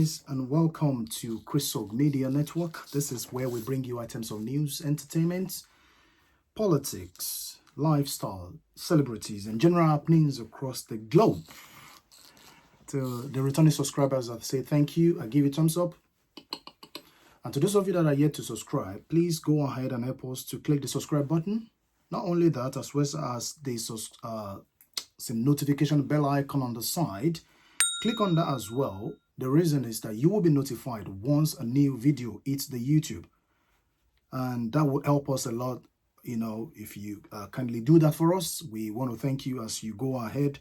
Greetings and welcome to CRISOGMEDIA Network. This is where we bring you items of news, entertainment, politics, lifestyle, celebrities, and general happenings across the globe. To the returning subscribers, I say thank you. I give you a thumbs up. And to those of you that are yet to subscribe, please go ahead and help us to click the subscribe button. Not only that, as well as the some notification bell icon on the side. Click on that as well. The reason is that you will be notified once a new video hits the YouTube. And that will help us a lot. You know, if you kindly do that for us, we want to thank you as you go ahead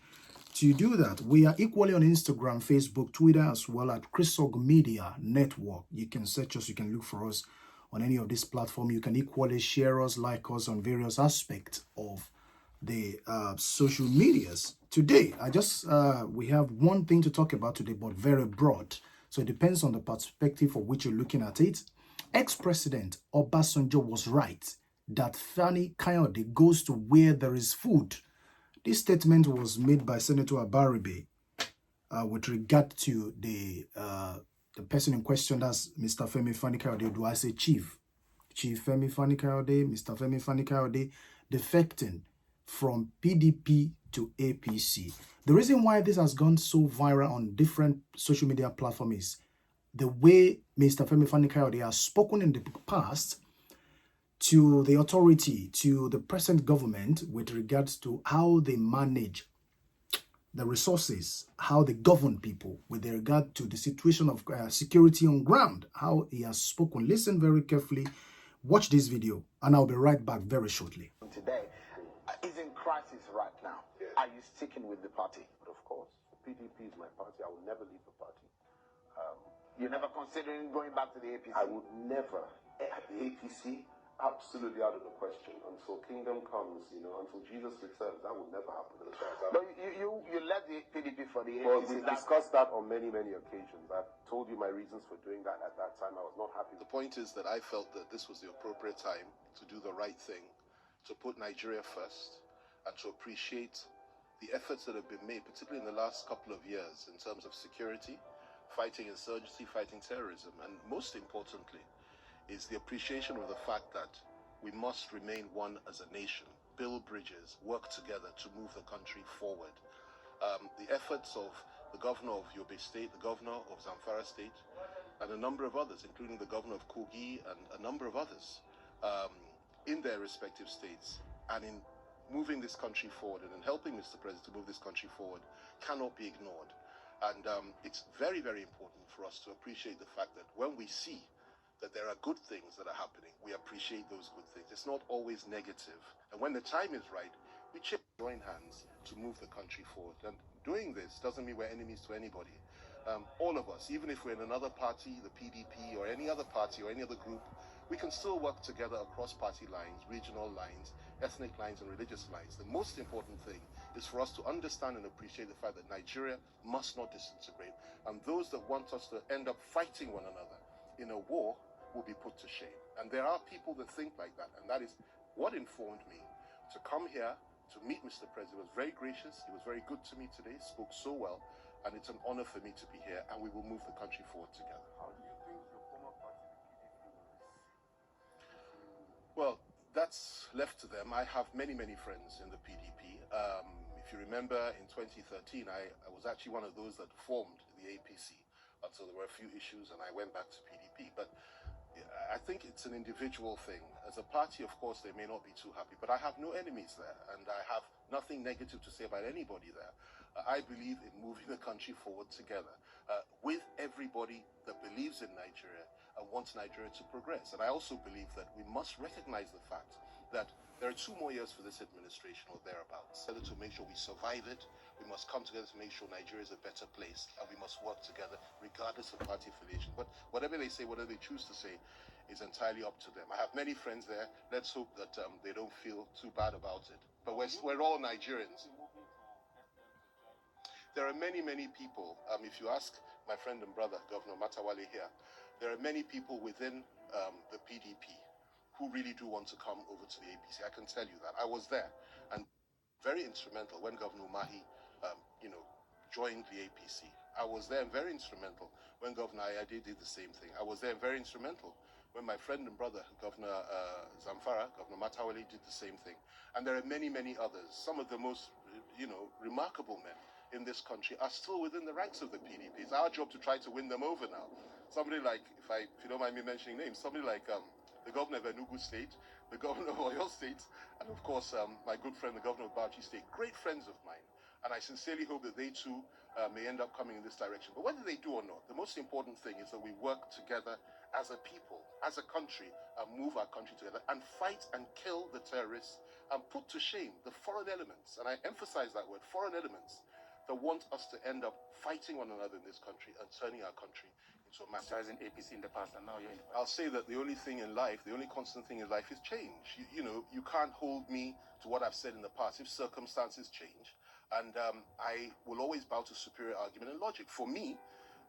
to do that. We are equally on Instagram, Facebook, Twitter, as well at CRISOGMEDIA Network. You can search us, you can look for us on any of these platforms. You can equally share us, like us on various aspects of the social medias. Today, we have one thing to talk about today, but very broad. So it depends on the perspective for which you're looking at it. Ex-President Obasanjo was right that Femi-Fani Kayode goes to where there is food. This statement was made by Senator Berates with regard to the person in question, that's Mr. Femi-Fani Kayode. Do I say Chief Femi-Fani Kayode, Mr. Femi-Fani Kayode, defecting from PDP to APC. The reason why this has gone so viral on different social media platforms is the way Mr. Femi-Fani Kayode has spoken in the past to the authority, to the present government with regards to how they manage the resources, how they govern people with regard to the situation of security on ground, how he has spoken. Listen very carefully, watch this video, and I'll be right back very shortly. Today is in crisis right now. Yes. Are you sticking with the party? Of course. PDP is my party. I will never leave the party. You're never considering going back to the APC? I would never. At the APC, absolutely out of the question. Until kingdom comes, until Jesus returns, that will never happen. But you left the PDP for the APC. Well, we've discussed that on many, many occasions. I've told you my reasons for doing that. At that time, I was not happy. The point is that I felt that this was the appropriate time to do the right thing, to put Nigeria first, and to appreciate the efforts that have been made, particularly in the last couple of years, in terms of security, fighting insurgency, fighting terrorism, and most importantly, is the appreciation of the fact that we must remain one as a nation, build bridges, work together to move the country forward. The efforts of the governor of Yobe State, the governor of Zamfara State, and a number of others, including the governor of Kogi and a number of others, in their respective states, and in moving this country forward and in helping Mr. President to move this country forward, cannot be ignored. And it's very, very important for us to appreciate the fact that when we see that there are good things that are happening, we appreciate those good things. It's not always negative. And when the time is right, we join hands to move the country forward. And doing this doesn't mean we're enemies to anybody. All of us, even if we're in another party, the PDP or any other party or any other group, we can still work together across party lines, regional lines, ethnic lines, and religious lines. The most important thing is for us to understand and appreciate the fact that Nigeria must not disintegrate. And those that want us to end up fighting one another in a war will be put to shame. And there are people that think like that. And that is what informed me to come here to meet Mr. President. He was very gracious. He was very good to me today, spoke so well. And it's an honor for me to be here. And we will move the country forward together. How do you think your former party, the PDP, will receive? Well, that's left to them. I have many, many friends in the PDP. If you remember, in 2013, I was actually one of those that formed the APC until there were a few issues and I went back to PDP. But I think it's an individual thing. As a party, of course, they may not be too happy, but I have no enemies there and I have nothing negative to say about anybody there. I believe in moving the country forward together with everybody that believes in Nigeria and wants Nigeria to progress. And I also believe that we must recognize the fact that there are 2 more years for this administration or thereabouts. To make sure we survive it, we must come together to make sure Nigeria is a better place, and we must work together regardless of party affiliation. But whatever they say, whatever they choose to say, is entirely up to them. I have many friends there. Let's hope that they don't feel too bad about it. But we're all Nigerians. There are many, many people. If you ask my friend and brother, Governor Matawale here, there are many people within the PDP who really do want to come over to the APC. I can tell you that. I was there and very instrumental when Governor Umahi, joined the APC. I was there and very instrumental when Governor Ayade did the same thing. I was there and very instrumental when my friend and brother, Governor Zamfara, Governor Matawale, did the same thing. And there are many, many others. Some of the most, remarkable men in this country are still within the ranks of the PDP. It's our job to try to win them over now. Somebody like, if you don't mind me mentioning names, somebody like the governor of Enugu State, the governor of Oyo State, and of course my good friend, the governor of Berates State, great friends of mine. And I sincerely hope that they too may end up coming in this direction. But whether they do or not, the most important thing is that we work together as a people, as a country, and move our country together and fight and kill the terrorists and put to shame the foreign elements, and I emphasize that word, foreign elements, that want us to end up fighting one another in this country and turning our country into a massive... in APC in the past, and now you're in the past. I'll say that the only thing in life, the only constant thing in life is change. You can't hold me to what I've said in the past if circumstances change. And I will always bow to superior argument and logic. For me,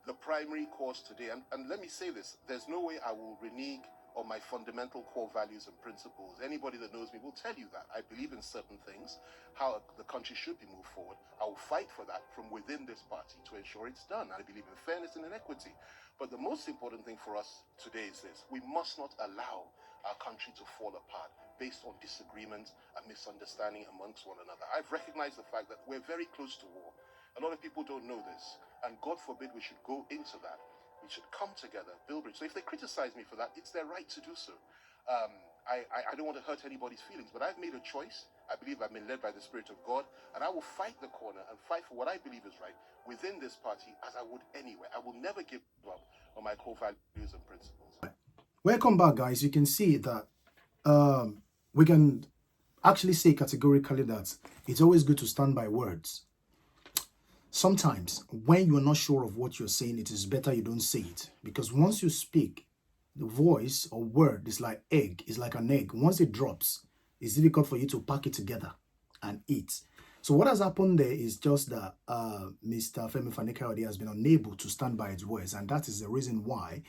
the primary cause today, and let me say this, there's no way I will renege on my fundamental core values and principles. Anybody that knows me will tell you that. I believe in certain things, how the country should be moved forward. I will fight for that from within this party to ensure it's done. I believe in fairness and in equity. But the most important thing for us today is this. We must not allow our country to fall apart based on disagreement and misunderstanding amongst one another. I've recognized the fact that we're very close to war. A lot of people don't know this, and God forbid we should go into that. We should come together, build bridge. So if they criticize me for that, it's their right to do so. I don't want to hurt anybody's feelings, but I've made a choice. I believe I've been led by the Spirit of God, and I will fight the corner and fight for what I believe is right within this party as I would anywhere. I will never give up on my core values and principles. Welcome back, guys. You can see that we can actually say categorically that it's always good to stand by words. Sometimes when you're not sure of what you're saying, it is better you don't say it, because once you speak, the voice or word is like egg, it's like an egg. Once it drops, it's difficult for you to pack it together and eat. So what has happened there is just that Mr. Femi-Fani Kayode has been unable to stand by his words, and that is the reason why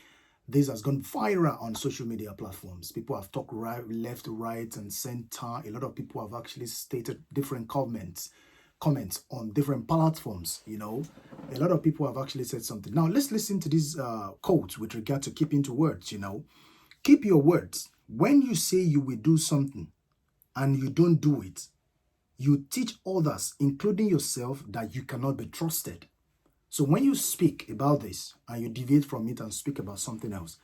this has gone viral on social media platforms. People have talked right, left, right, and center. A lot of people have actually stated different comments on different platforms. A lot of people have actually said something. Now let's listen to this quote with regard to keeping to words. Keep your words. When you say you will do something and you don't do it, you teach others, including yourself, that you cannot be trusted. So when you speak about this and you deviate from it and speak about something else,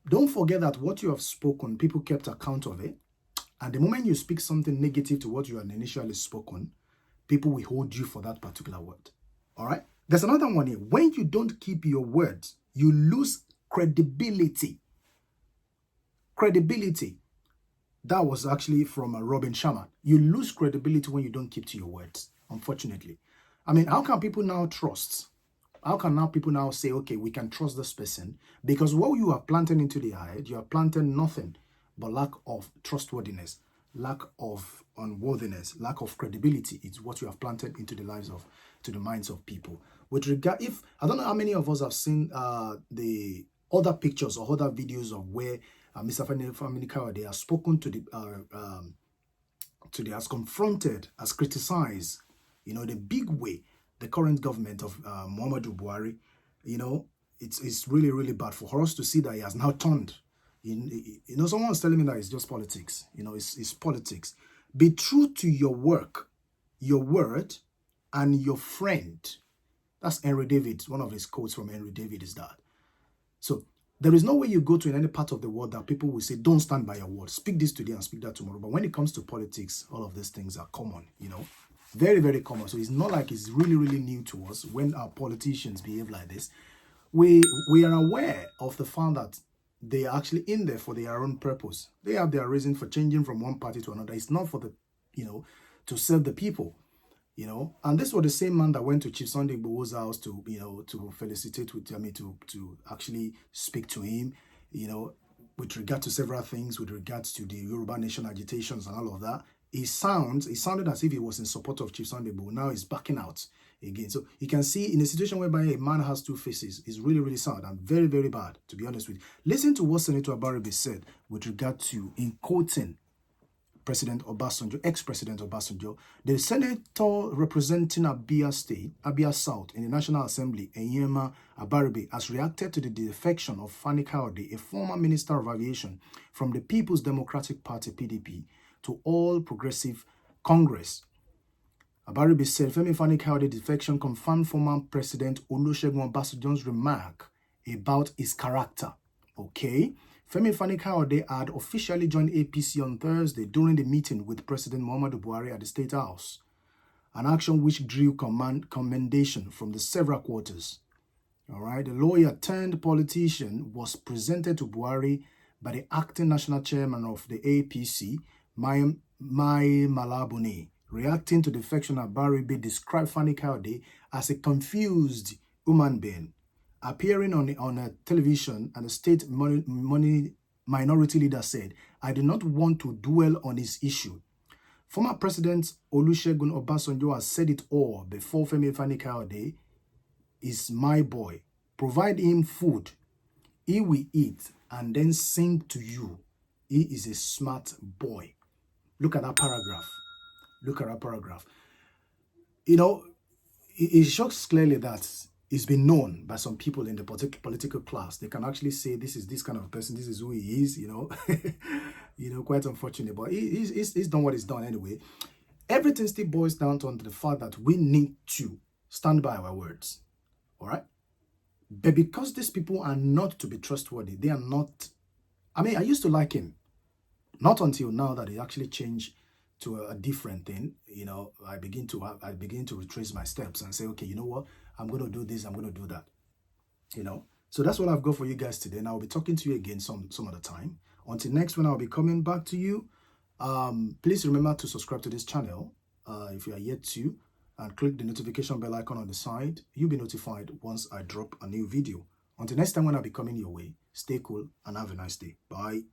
don't forget that what you have spoken, people kept account of it. And the moment you speak something negative to what you had initially spoken, people will hold you for that particular word. All right? There's another one here. When you don't keep your words, you lose credibility. Credibility. That was actually from Robin Sharma. You lose credibility when you don't keep to your words, unfortunately. I mean, how can people now trust? How can now people now say, okay, we can trust this person? Because what you are planting into their head, you are planting nothing but lack of trustworthiness, lack of unworthiness, lack of credibility. It's what you have planted into the minds of people. With regard, I don't know how many of us have seen the other pictures or other videos of where Mr. Femi-Fani Kayode has spoken has confronted, has criticized, the big way the current government of Muhammadu Buhari. It's really, really bad for us to see that he has now turned. Someone was telling me that it's just politics. It's politics. Be true to your work, your word, and your friend. That's Henry David. One of his quotes from Henry David is that. So there is no way you go to in any part of the world that people will say, don't stand by your word. Speak this today and speak that tomorrow. But when it comes to politics, all of these things are common, Very, very common. So it's not like it's really, really new to us when our politicians behave like this. We are aware of the fact that they are actually in there for their own purpose. They have their reason for changing from one party to another. It's not for the, to serve the people, And this was the same man that went to Chief Sunday Igboho's house to, to felicitate with, to actually speak to him, with regard to several things, with regards to the Yoruba Nation agitations and all of that. It sounded as if he was in support of Chief Sunday Igboho. Now he's backing out again. So you can see in a situation whereby a man has two faces, is really, really sad and very, very bad, to be honest with you. Listen to what Senator Berates said with regard to in quoting President Obasanjo, ex-President Obasanjo, the senator representing Abia State, Abia South in the National Assembly, Enyema Abaribe, has reacted to the defection of Fani Kayode, a former Minister of Aviation from the People's Democratic Party, PDP, to All Progressive Congress. Abaribe said Femi-Fani Kayode defection confirmed former President OLUSEGUN Obasanjo's remark about his character. Okay? Femi-Fani Kayode had officially joined APC on Thursday during the meeting with President Muhammadu Buhari at the State House, an action which drew commendation from the several quarters. All right, the lawyer turned politician was presented to Buhari by the acting national chairman of the APC, Mai Malabuni. Reacting to the defection, Abaribe described Fani Kayode as a confused human being. Appearing on a television, and the state minority leader said, "I do not want to dwell on this issue." Former President Olusegun Obasanjo has said it all before. Femi-Fani Kayode is my boy. Provide him food. He will eat and then sing to you. He is a smart boy. Look at that paragraph. Look at that paragraph. You know, it shows clearly that it's been known by some people in the political class. They can actually say, this is this kind of person, this is who he is, you know. Quite unfortunate. But he's done what he's done anyway. Everything still boils down to the fact that we need to stand by our words. All right? But because these people are not to be trustworthy, they are not. I mean, I used to like him. Not until now that he actually changed to a different thing. You know, I begin to retrace my steps and say, okay, you know what? I'm going to do this, I'm going to do that. You know, so that's what I've got for you guys today. And I'll be talking to you again some other time. Until next when I'll be coming back to you. Please remember to subscribe to this channel if you are yet to, and click the notification bell icon on the side. You'll be notified once I drop a new video. Until next time when I'll be coming your way, stay cool and have a nice day. Bye.